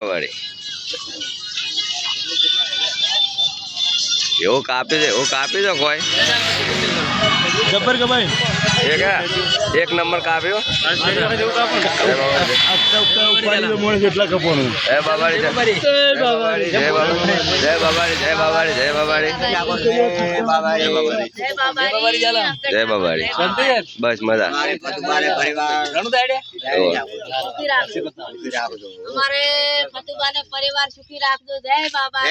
વળી એવું કાપી દો કોઈ જબર કે ભાઈ એક નંબર કાપ્યો કેટલા કપવાનું જય બાબારી જય બાબારી જય બાબારી જય બાબારી જય બાબારી જય બાબારી બસ મજા અમારે પરિવાર સુખી રાખજો જય બાબા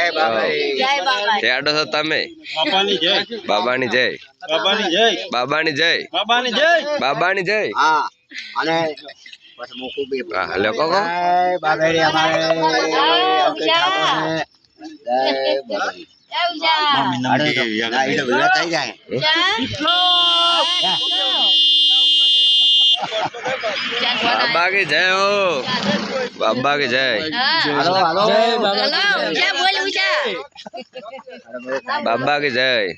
જય બાબા તેડો છો તમે બાબાની જય બાબાની જય બાબાની જય બાબાની જય બાબાની જય હા અને બસ મોકો બે હલો કોકો બાબારી અમારે જય बाबा की जय हो बाबा की जय बाबा की जय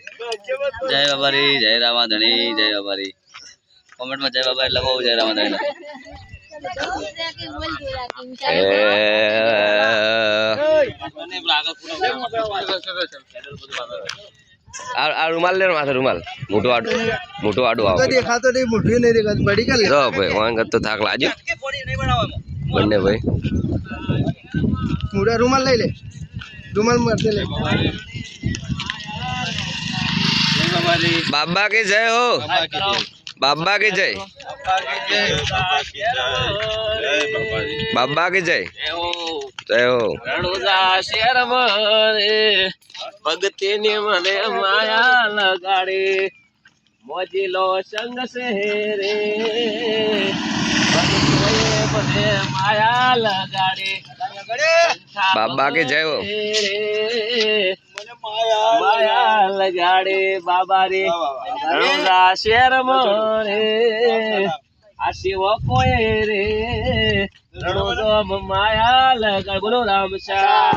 जय बाबारी जय रामाधणी जय बाबारी कमेंट में जय बाबारी लगाओ जय रामाधणी रुमाल ले माथे रुमाल मोटो आडू आओ દેખાતો નહીં મોઢું નહીં દેખાતું બડી કર જો ભાઈ વાંગ તો થાક લાજો બંને ભાઈ મોઢા રૂમાલ લઈ લે રૂમાલ મારતે લે बाबा की जय हो बाबा की जय बाबा की जय जय हो શેર મને ભક્તિ ની મને માયા લગાડે મોજીલો સંગ શહેરે મને માયા લગાડે बाबा की जय हो માયા લગાડે બાબા રે રણુજા શેર મને આ શિવ કોઈ રે રણુજો માયા લગાડ બોલો રામ શાહ